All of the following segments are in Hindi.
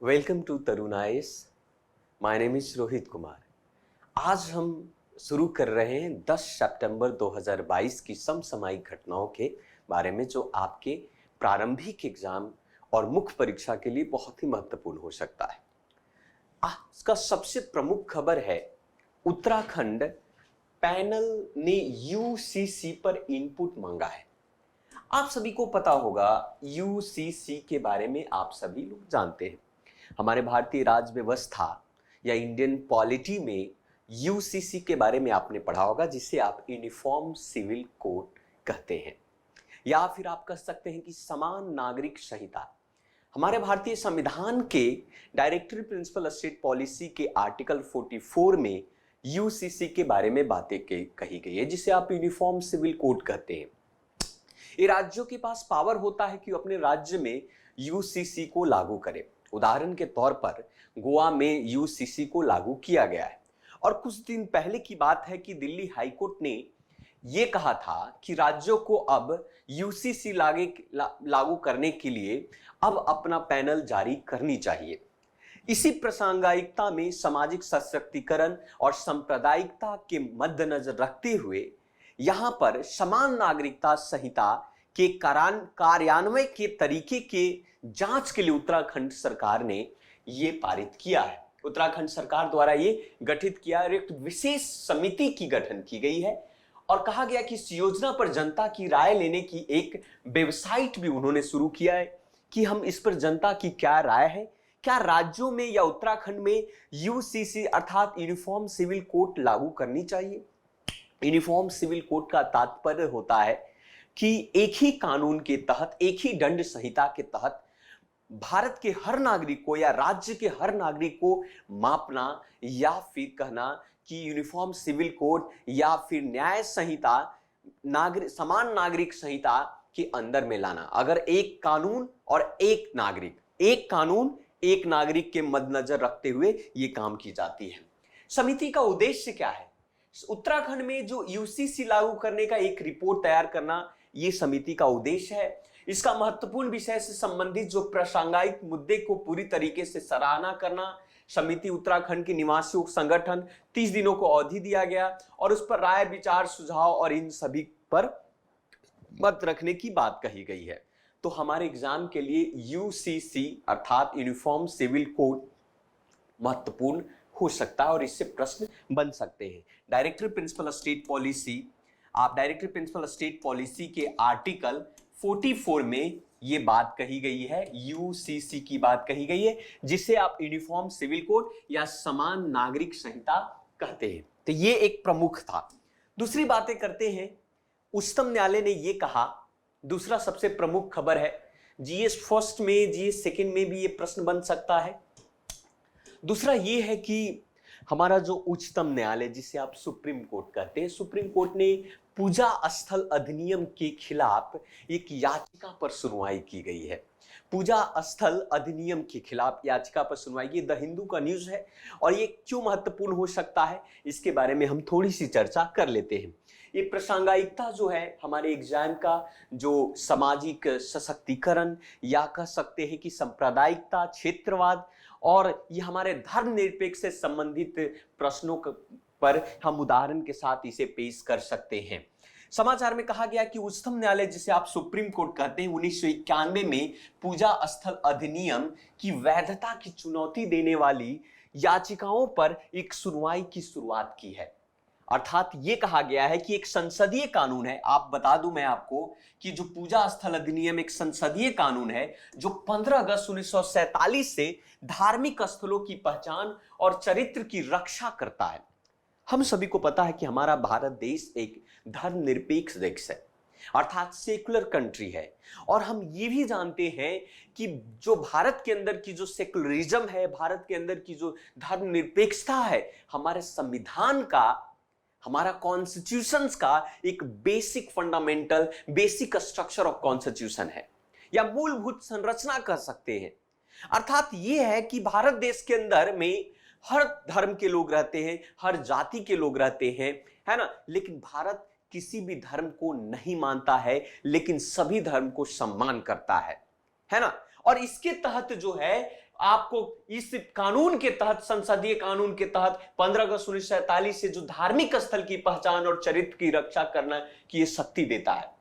Welcome to Tarun IAS. My name is Rohit Kumar. आज हम शुरू कर रहे हैं 10 सितंबर 2022 की समसामयिक घटनाओं के बारे में, जो आपके प्रारंभिक एग्जाम और मुख्य परीक्षा के लिए बहुत ही महत्वपूर्ण हो सकता है। आज का सबसे प्रमुख खबर है, उत्तराखंड पैनल ने यूसीसी पर इनपुट मांगा है। आप सभी को पता होगा, यूसीसी के बारे में आप सभी लोग जानते हैं। हमारे भारतीय राज्य व्यवस्था या इंडियन पॉलिटी में यूसीसी के बारे में आपने पढ़ा होगा, जिसे आप यूनिफॉर्म सिविल कोड कहते हैं, या फिर आप कह सकते हैं कि समान नागरिक संहिता। हमारे भारतीय संविधान के डायरेक्टरी प्रिंसिपल स्टेट पॉलिसी के आर्टिकल 44 में यूसीसी के बारे में बातें कही गई है, जिसे आप यूनिफॉर्म सिविल कोड कहते हैं। ये राज्यों के पास पावर होता है कि अपने राज्य में यूसीसी को लागू करें। उदाहरण के तौर पर गोवा में यूसीसी को लागू किया गया है, और कुछ दिन पहले की बात है कि दिल्ली हाईकोर्ट ने यह कहा था कि राज्यों को अब यूसीसी लागू करने के लिए अब अपना पैनल जारी करनी चाहिए। इसी प्रासंगिकता में सामाजिक सशक्तिकरण और सांप्रदायिकता के मद्देनजर रखते हुए यहां पर समान नागरिकता संहिता के कार्यान्वयन के तरीके के जांच के लिए उत्तराखंड सरकार ने ये पारित किया है। उत्तराखंड सरकार द्वारा ये गठित किया, एक विशेष समिति की गठन की गई है, और कहा गया कि इस योजना पर जनता की राय लेने की एक वेबसाइट भी उन्होंने शुरू किया है कि हम इस पर जनता की क्या राय है, क्या राज्यों में या उत्तराखंड में यूसीसी अर्थात यूनिफॉर्म सिविल कोड लागू करनी चाहिए। यूनिफॉर्म सिविल कोड का तात्पर्य होता है कि एक ही कानून के तहत, एक ही दंड संहिता के तहत भारत के हर नागरिक को या राज्य के हर नागरिक को मापना, या फिर कहना कि यूनिफॉर्म सिविल कोड या फिर न्याय संहिता समान नागरिक संहिता के अंदर में लाना। अगर एक कानून और एक नागरिक के मद्देनजर रखते हुए ये काम की जाती है। समिति का उद्देश्य क्या है? उत्तराखंड में जो यूसीसी लागू करने का एक रिपोर्ट तैयार करना, ये समिति का उद्देश्य है। इसका महत्वपूर्ण विषय से संबंधित जो प्रासंगिक मुद्दे को पूरी तरीके से सराहना करना। समिति उत्तराखंड के निवासियों संगठन 30 दिनों को अवधि दिया गया, और उस पर राय, विचार, सुझाव और इन सभी पर मत रखने की बात कही गई है। तो हमारे एग्जाम के लिए यूसीसी अर्थात यूनिफॉर्म सिविल कोड महत्वपूर्ण हो सकता है, और इससे प्रश्न बन सकते हैं। डायरेक्टरी प्रिंसिपल स्टेट पॉलिसी, आप डायरेक्टरी प्रिंसिपल स्टेट पॉलिसी के आर्टिकल 44 में ये बात कही गई है, यूसीसी की बात कही गई है, जिसे आप यूनिफॉर्म सिविल कोड या समान नागरिक संहिता कहते हैं। तो ये एक प्रमुख था। दूसरी बातें करते हैं। उच्चतम न्यायालय ने ये कहा, दूसरा सबसे प्रमुख खबर है। जीएस फर्स्ट में, जीएस सेकंड में भी ये प्रश्न बन सकता है। दूसरा ये है कि हमारा जो उच्चतम न्यायालय, जिसे आप सुप्रीम कोर्ट कहते हैं, सुप्रीम कोर्ट ने पूजा स्थल अधिनियम के खिलाफ एक याचिका पर सुनवाई की गई है। पूजा स्थल अधिनियम के खिलाफ याचिका पर सुनवाई, ये द हिंदू का न्यूज है, और ये क्यों महत्वपूर्ण हो सकता है, इसके बारे में हम थोड़ी सी चर्चा कर लेते हैं। ये प्रासंगिकता जो है हमारे एग्जाम का, जो सामाजिक सशक्तिकरण या कह सकते हैं कि सांप्रदायिकता, क्षेत्रवाद, और ये हमारे धर्मनिरपेक्ष से संबंधित प्रश्नों पर हम उदाहरण के साथ इसे पेश कर सकते हैं। समाचार में कहा गया कि उच्चतम न्यायालय, जिसे आप सुप्रीम कोर्ट कहते हैं, 1991 में पूजा स्थल अधिनियम की वैधता की चुनौती देने वाली याचिकाओं पर एक सुनवाई की शुरुआत की है। अर्थात ये कहा गया है कि एक संसदीय कानून है। आप बता दूं मैं आपको कि जो पूजा स्थल अधिनियम एक संसदीय कानून है, जो 15 अगस्त 1947 से धार्मिक स्थलों की पहचान और चरित्र की रक्षा करता है। हम सभी को पता है कि हमारा भारत देश एक धर्मनिरपेक्ष देश है, अर्थात सेकुलर कंट्री है, और हम ये भी जानते हैं कि जो भारत के अंदर की जो सेकुलरिज्म है, भारत के अंदर की जो धर्मनिरपेक्षता है, हमारे संविधान का, हमारा कॉन्स्टिट्यूशंस का एक basic fundamental, basic structure of constitution है, या मूलभूत संरचना कह सकते हैं। अर्थात यह है कि भारत देश के अंदर में हर धर्म के लोग रहते हैं, हर जाति के लोग रहते हैं, है ना, लेकिन भारत किसी भी धर्म को नहीं मानता है, लेकिन सभी धर्म को सम्मान करता है ना। और इसके तहत जो है आपको इस कानून के तहत, संसदीय कानून के तहत 15 अगस्त 1947 से जो धार्मिक स्थल की पहचान और चरित्र की रक्षा करना की ये शक्ति देता है।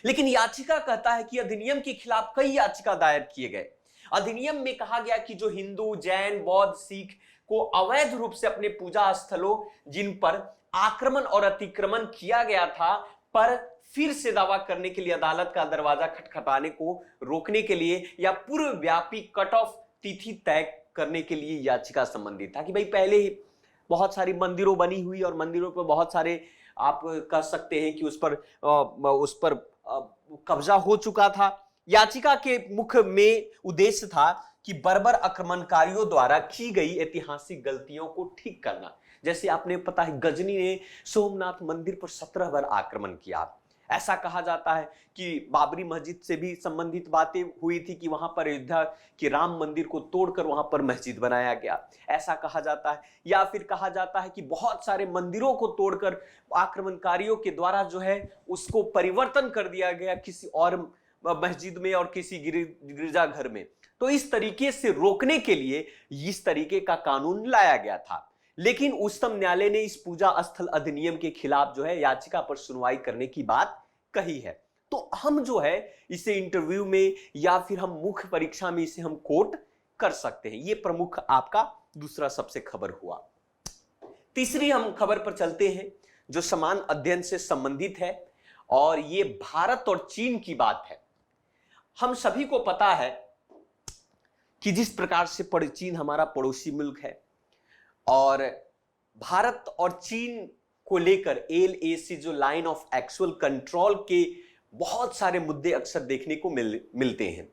लेकिन याचिका कहता है कि अधिनियम के खिलाफ कई याचिका दायर किए गए। अधिनियम में कहा गया कि जो हिंदू, जैन, बौद्ध, सिख को अवैध रूप से अपने पूजा स्थलों जिन पर आक्रमण और अतिक्रमण किया गया था पर फिर से दावा करने के लिए अदालत का दरवाजा खटखटाने को रोकने के लिए या पूर्व व्यापी कट ऑफ तिथि तय करने के लिए याचिका संबंधित था कि भाई पहले ही बहुत सारी मंदिरों बनी हुई और मंदिरों पर बहुत सारे आप कह सकते हैं कि उस पर कब्जा हो चुका था। याचिका के मुख्य में उद्देश्य था कि बर्बर आक्रमणकारियों द्वारा की गई ऐतिहासिक गलतियों को ठीक करना। जैसे आपने पता है गजनी ने सोमनाथ मंदिर पर 17 बार आक्रमण किया। ऐसा कहा जाता है कि बाबरी मस्जिद से भी संबंधित बातें हुई थी कि वहां पर अयोध्या के राम मंदिर को तोड़कर वहां पर मस्जिद बनाया गया, ऐसा कहा जाता है। या फिर कहा जाता है कि बहुत सारे मंदिरों को तोड़कर आक्रमणकारियों के द्वारा जो है उसको परिवर्तन कर दिया गया किसी और मस्जिद में और किसी गिरजाघर में। तो इस तरीके से रोकने के लिए इस तरीके का कानून लाया गया था। लेकिन उच्चतम न्यायालय ने इस पूजा स्थल अधिनियम के खिलाफ जो है याचिका पर सुनवाई करने की बात कही है। तो हम जो है इसे इंटरव्यू में या फिर हम मुख्य परीक्षा में इसे हम कोट कर सकते हैं। यह प्रमुख आपका दूसरा सबसे खबर हुआ। तीसरी हम खबर पर चलते हैं जो समान अध्ययन से संबंधित है और यह भारत और चीन की बात है। हम सभी को पता है कि जिस प्रकार से चीन हमारा पड़ोसी मुल्क है और भारत और चीन को लेकर LAC जो लाइन ऑफ एक्चुअल कंट्रोल के बहुत सारे मुद्दे अक्सर देखने को मिलते हैं।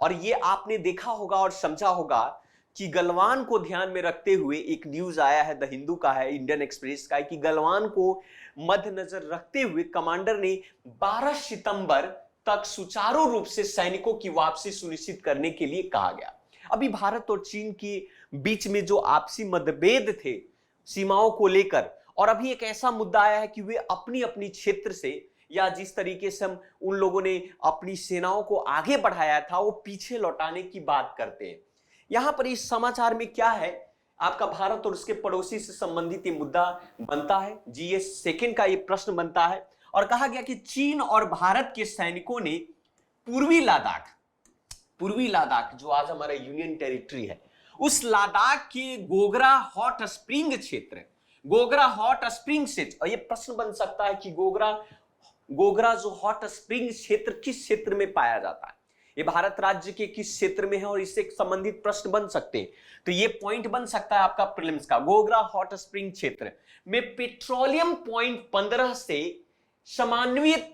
और ये आपने देखा होगा और समझा होगा कि गलवान को ध्यान में रखते हुए एक न्यूज आया है, द हिंदू का है, इंडियन एक्सप्रेस का है, कि गलवान को मद्देनजर रखते हुए कमांडर ने 12 सितंबर तक सुचारू रूप से सैनिकों की वापसी सुनिश्चित करने के लिए कहा गया। अभी भारत और चीन के बीच में जो आपसी मतभेद थे सीमाओं को लेकर, और अभी एक ऐसा मुद्दा आया है कि वे अपनी अपनी क्षेत्र से या जिस तरीके से हम उन लोगों ने अपनी सेनाओं को आगे बढ़ाया था वो पीछे लौटाने की बात करते हैं। यहां पर इस समाचार में क्या है, आपका भारत और उसके पड़ोसी से संबंधित ये मुद्दा बनता है। GS सेकंड का ये प्रश्न बनता है और कहा गया कि चीन और भारत के सैनिकों ने पूर्वी लद्दाख जो आज हमारा यूनियन टेरिटरी है, उस लद्दाख के गोगरा हॉट स्प्रिंग क्षेत्र, और ये प्रश्न बन सकता है कि गोगरा जो हॉट स्प्रिंग क्षेत्र किस क्षेत्र में पाया जाता है, ये भारत राज्य के किस क्षेत्र में है, और इससे संबंधित प्रश्न बन सकते हैं। तो ये पॉइंट बन सकता है आपका प्रीलिम्स का। गोगरा हॉट स्प्रिंग क्षेत्र में पेट्रोलियम पॉइंट 15 से समन्वित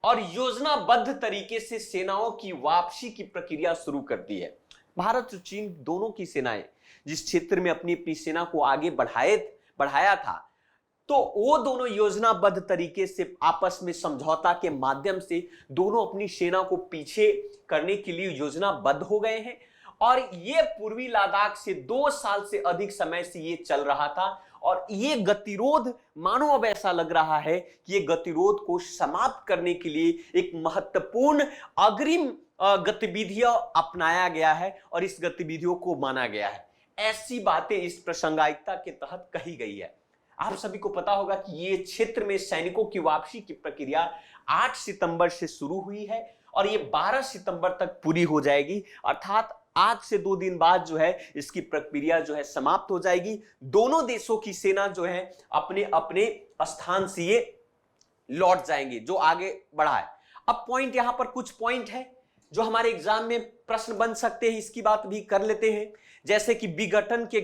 और योजनाबद्ध तरीके से सेनाओं की वापसी की प्रक्रिया शुरू कर दी है। भारत और चीन दोनों की सेनाएं जिस क्षेत्र में अपनी अपनी सेना को आगे बढ़ाया था, तो वो दोनों योजनाबद्ध तरीके से आपस में समझौता के माध्यम से दोनों अपनी सेना को पीछे करने के लिए योजनाबद्ध हो गए हैं। और ये पूर्वी लद्दाख से 2 साल से अधिक समय से ये चल रहा था, और ये गतिरोध मानो अब ऐसा लग रहा है कि ये गतिरोध को समाप्त करने के लिए एक महत्वपूर्ण अग्रिम गतिविधियां अपनाया गया है और इस गतिविधियों को माना गया है। ऐसी बातें इस प्रासंगिकता के तहत कही गई है। आप सभी को पता होगा कि ये क्षेत्र में सैनिकों की वापसी की प्रक्रिया 8 सितंबर से शुरू हुई है और ये 12 सितंबर तक पूरी हो जाएगी, अर्थात आज से 2 दिन बाद जो है इसकी प्रक्रिया जो है समाप्त हो जाएगी। दोनों देशों की सेना जो है अपने अपने स्थान से ये लौट जाएंगे जो आगे बढ़ा है। अब पॉइंट यहां पर कुछ पॉइंट है जो हमारे एग्जाम में प्रश्न बन सकते हैं, इसकी बात भी कर लेते हैं। जैसे कि विघटन के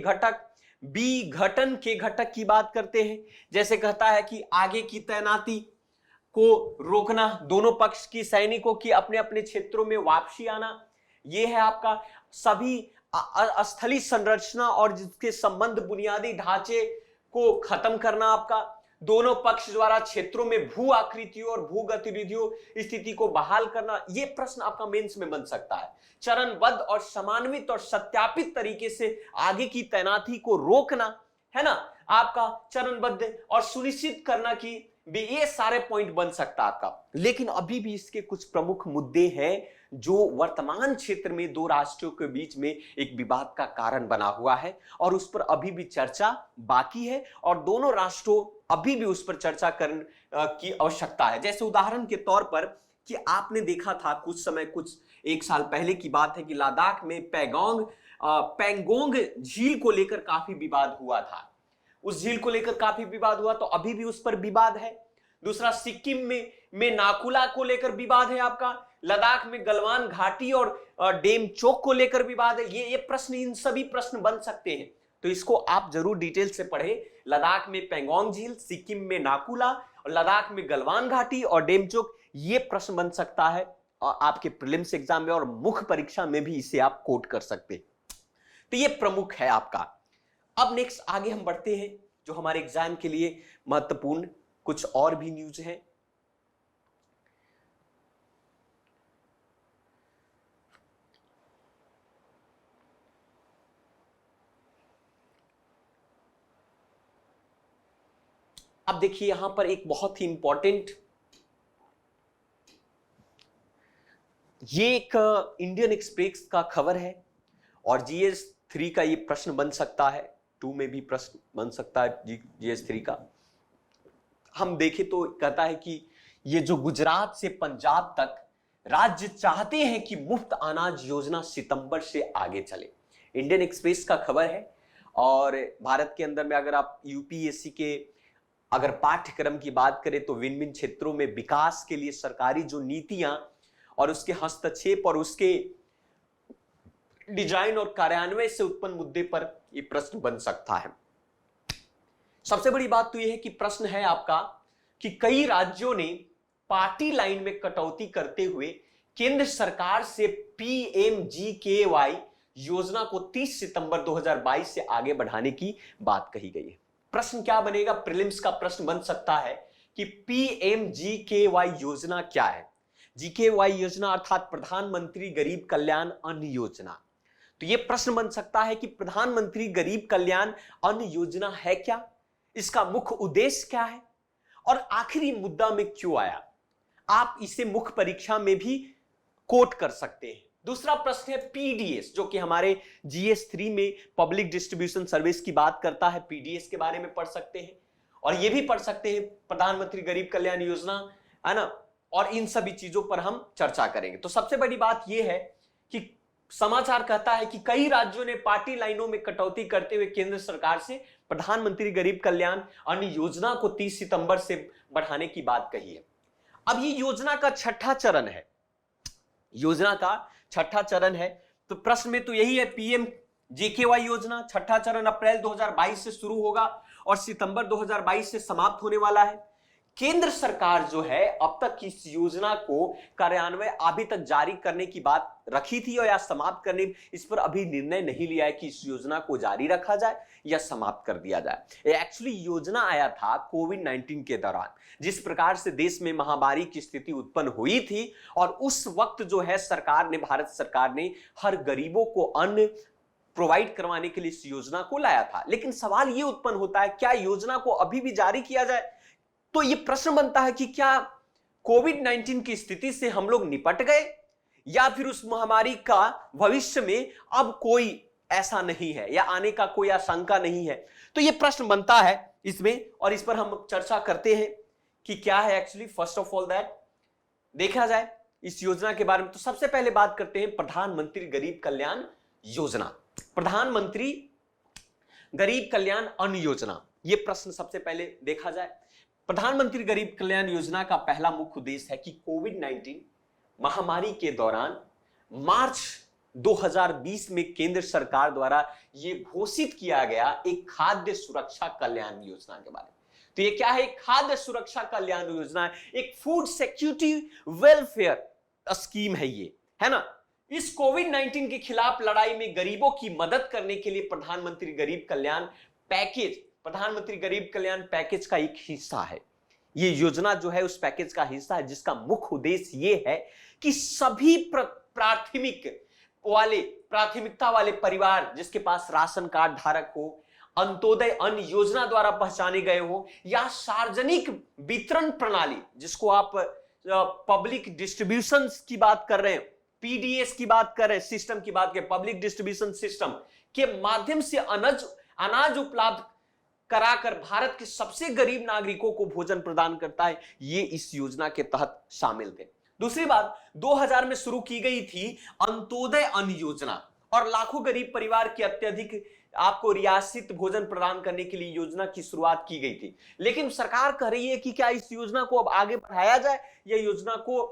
घटक की बात करते हैं। जैसे कहता है कि आगे की तैनाती को रोकना, दोनों पक्ष की सैनिकों की अपने अपने क्षेत्रों में वापसी आना, यह है आपका सभी स्थलीय संरचना और जिसके संबंध बुनियादी ढांचे को खत्म करना, आपका दोनों पक्ष द्वारा क्षेत्रों में भू आकृतियों और भू गतिविधियों स्थिति को बहाल करना। यह प्रश्न आपका मेंस में बन सकता है। चरणबद्ध और समन्वित और सत्यापित तरीके से आगे की तैनाती को रोकना, है ना, आपका चरणबद्ध और सुनिश्चित करना कि ये सारे पॉइंट बन सकता है आपका। लेकिन अभी भी इसके कुछ प्रमुख मुद्दे हैं जो वर्तमान क्षेत्र में दो राष्ट्रों के बीच में एक विवाद का कारण बना हुआ है और उस पर अभी भी चर्चा बाकी है और दोनों राष्ट्रों अभी भी उस पर चर्चा करने की आवश्यकता है। जैसे उदाहरण के तौर पर कि आपने देखा था कुछ एक साल पहले की बात है कि लद्दाख में पैंगोंग झील को लेकर काफी विवाद हुआ था। उस झील को लेकर काफी विवाद हुआ, तो अभी भी उस पर विवाद है। दूसरा, सिक्किम में नाकुला को लेकर विवाद है आपका। लद्दाख में गलवान घाटी और डेमचोक को लेकर विवाद है। ये प्रश्न, इन सभी प्रश्न बन सकते हैं, तो इसको आप जरूर डिटेल से पढ़ें। लद्दाख में पैंगोंग झील, सिक्किम में नाकुला और लद्दाख में गलवान घाटी और डेमचोक, ये प्रश्न बन सकता है और आपके प्रीलिम्स एग्जाम में और मुख्य परीक्षा में भी इसे आप कोट कर सकते हैं। तो ये प्रमुख है आपका। अब नेक्स्ट आगे हम बढ़ते हैं, जो हमारे एग्जाम के लिए महत्वपूर्ण कुछ और भी न्यूज है। अब देखिए यहां पर एक बहुत ही इंपॉर्टेंट, ये एक इंडियन एक्सप्रेस का खबर है और GS3 का ये प्रश्न बन सकता है, 2 में भी प्रश्न बन सकता है GS3 का। हम देखें तो कहता है कि ये जो गुजरात से पंजाब तक राज्य चाहते हैं कि मुफ्त अनाज योजना सितंबर से आगे चले। इंडियन एक्सप्रेस का खबर है और भारत के अंदर में अगर आप UPSC के अगर पाठ्यक्रम की बात करें तो विभिन्न क्षेत्रों में विकास के लिए सरकारी जो नीतियां और उसके हस्तक्षेप और उसके डिजाइन और कार्यान्वयन से उत्पन्न मुद्दे पर यह प्रश्न बन सकता है। सबसे बड़ी बात तो यह है कि प्रश्न है आपका कि कई राज्यों ने पार्टी लाइन में कटौती करते हुए केंद्र सरकार से PMGKY योजना को 30 सितंबर 2022 से आगे बढ़ाने की बात कही गई है। प्रश्न क्या बनेगा, प्रीलिम्स का प्रश्न बन सकता है कि PMGKY योजना क्या है। GKY योजना अर्थात प्रधानमंत्री गरीब कल्याण अन्न योजना। तो यह प्रश्न बन सकता है कि प्रधानमंत्री गरीब कल्याण अन्न योजना है क्या, इसका मुख्य उद्देश्य क्या है और आखिरी मुद्दा में क्यों आया। आप इसे मुख्य परीक्षा में भी कोट कर सकते हैं। दूसरा प्रश्न है PDS, जो कि हमारे GS3 में पब्लिक डिस्ट्रीब्यूशन सर्विस की बात करता है। PDS के बारे में पढ़ सकते हैं और यह भी पढ़ सकते हैं प्रधानमंत्री गरीब कल्याण योजना, है ना, और इन सभी चीजों पर हम चर्चा करेंगे। तो सबसे बड़ी बात यह है कि समाचार कहता है कि कई राज्यों ने पार्टी लाइनों में कटौती करते हुए केंद्र सरकार से प्रधानमंत्री गरीब कल्याण अन्न योजना को 30 सितंबर से बढ़ाने की बात कही है। अब ये योजना का छठा चरण है, योजना का छठा चरण है। तो प्रश्न में तो यही है, PMGKY योजना छठा चरण अप्रैल 2022 से शुरू होगा और सितंबर 2022 से समाप्त होने वाला है। केंद्र सरकार जो है अब तक इस योजना को कार्यान्वयन अभी तक जारी करने की बात रखी थी और या समाप्त करने, इस पर अभी निर्णय नहीं लिया है कि इस योजना को जारी रखा जाए या समाप्त कर दिया जाए। एक्चुअली योजना आया था कोविड-19 के दौरान, जिस प्रकार से देश में महामारी की स्थिति उत्पन्न हुई थी और उस वक्त जो है सरकार ने, भारत सरकार ने हर गरीबों को अन्न प्रोवाइड करवाने के लिए इस योजना को लाया था। लेकिन सवाल यह उत्पन्न होता है, क्या योजना को अभी भी जारी किया जाए? तो यह प्रश्न बनता है कि क्या कोविड-19 की स्थिति से हम लोग निपट गए या फिर उस महामारी का भविष्य में अब कोई ऐसा नहीं है या आने का कोई आशंका नहीं है। तो यह प्रश्न बनता है इसमें और इस पर हम चर्चा करते हैं कि क्या है actually. First of all that देखा जाए इस योजना के बारे में, तो सबसे पहले बात करते हैं प्रधानमंत्री गरीब कल्याण योजना। प्रधानमंत्री गरीब कल्याण अन्न योजना, यह प्रश्न सबसे पहले देखा जाए। प्रधानमंत्री गरीब कल्याण योजना का पहला मुख्य उद्देश्य है कि कोविड-19 महामारी के दौरान मार्च 2020 में केंद्र सरकार द्वारा यह घोषित किया गया एक खाद्य सुरक्षा कल्याण योजना के बारे में। तो ये क्या है? खाद्य सुरक्षा कल्याण योजना है, एक फूड सिक्योरिटी वेलफेयर स्कीम है ये, है ना। इस कोविड-19 के खिलाफ लड़ाई में गरीबों की मदद करने के लिए प्रधानमंत्री गरीब कल्याण पैकेज, प्रधानमंत्री गरीब कल्याण पैकेज का एक हिस्सा है। ये योजना जो है उस पैकेज का हिस्सा है, जिसका मुख्य उद्देश्य ये है कि सभी प्राथमिकता वाले परिवार जिसके पास राशन कार्ड धारक हो, अंत्योदय अन्न योजना द्वारा पहचाने गए हो या सार्वजनिक वितरण प्रणाली जिसको आप पब्लिक डिस्ट्रीब्यूशन की बात कर रहे हैं, पीडीएस की बात करें, सिस्टम की बात करें, पब्लिक डिस्ट्रीब्यूशन सिस्टम के माध्यम से अनाज उपलब्ध कराकर भारत के सबसे गरीब नागरिकों को भोजन प्रदान करता है, ये इस योजना के तहत शामिल थे। दूसरी बात, 2000 में शुरू की गई थी अंत्योदय अन्न योजना, और लाखों गरीब परिवार की अत्यधिक आपको रियासत भोजन प्रदान करने के लिए योजना की शुरुआत की गई थी। लेकिन सरकार कह रही है कि क्या इस योजना को अब आगे बढ़ाया जाए या योजना को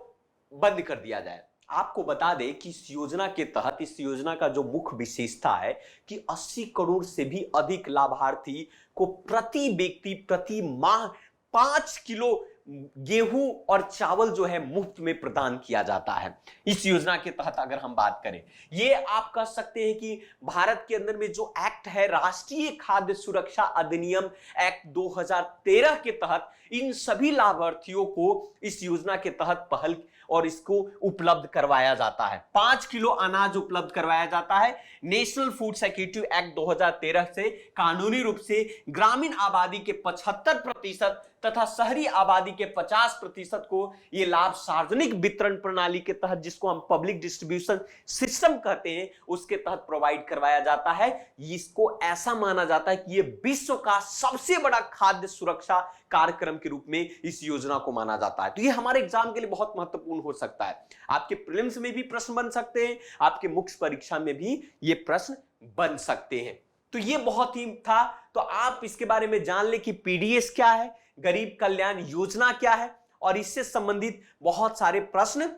बंद कर दिया जाए। आपको बता दें कि इस योजना के तहत, इस योजना का जो मुख्य विशेषता है कि 80 करोड़ से भी अधिक लाभार्थी को प्रति व्यक्ति प्रति माह 5 किलो गेहूं और चावल जो है मुफ्त में प्रदान किया जाता है। इस योजना के तहत अगर हम बात करें, ये आप कह सकते हैं कि भारत के अंदर में जो एक्ट है, राष्ट्रीय खाद्य सुरक्षा अधिनियम एक्ट 2013 के तहत इन सभी लाभार्थियों को इस योजना के तहत पहल और इसको उपलब्ध करवाया जाता है। 5 किलो अनाज उपलब्ध करवाया जाता है। नेशनल फूड सिक्योरिटी एक्ट 2013 से कानूनी रूप से ग्रामीण आबादी के 75% तथा शहरी आबादी के 50% को यह लाभ सार्वजनिक वितरण प्रणाली के तहत, जिसको हम पब्लिक डिस्ट्रीब्यूशन सिस्टम कहते हैं, उसके तहत प्रोवाइड करवाया जाता है। इसको ऐसा माना जाता है कि यह विश्व का सबसे बड़ा खाद्य सुरक्षा कार्यक्रम के रूप में इस योजना को माना जाता है। तो यह हमारे एग्जाम के लिए बहुत महत्वपूर्ण हो सकता है। आपके प्रीलिम्स में भी प्रश्न बन सकते हैं, आपके मुख्य परीक्षा में भी ये प्रश्न बन सकते हैं। तो ये बहुत ही था। तो आप इसके बारे में जान ले कि पीडीएस क्या है, गरीब कल्याण योजना क्या है, और इससे संबंधित बहुत सारे प्रश्न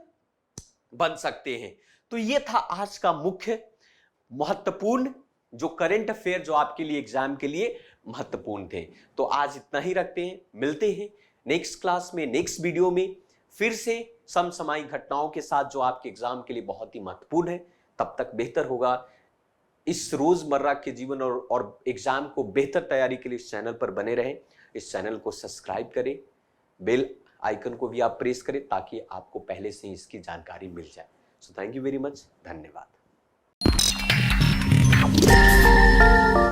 बन सकते हैं। तो ये था आज का मुख्य महत्वपूर्ण जो करंट अफेयर जो आपके लिए एग्जाम के लिए महत्वपूर्ण थे। तो आज इतना ही रखते हैं, मिलते हैं नेक्स्ट क्लास में, नेक्स्ट वीडियो में फिर से समसामयिक घटनाओं के साथ जो आपके एग्जाम के लिए बहुत ही महत्वपूर्ण है। तब तक बेहतर होगा इस रोजमर्रा के जीवन और एग्जाम को बेहतर तैयारी के लिए इस चैनल पर बने रहें। इस चैनल को सब्सक्राइब करें, बेल आइकन को भी आप प्रेस करें ताकि आपको पहले से ही इसकी जानकारी मिल जाए। So thank you very much, धन्यवाद।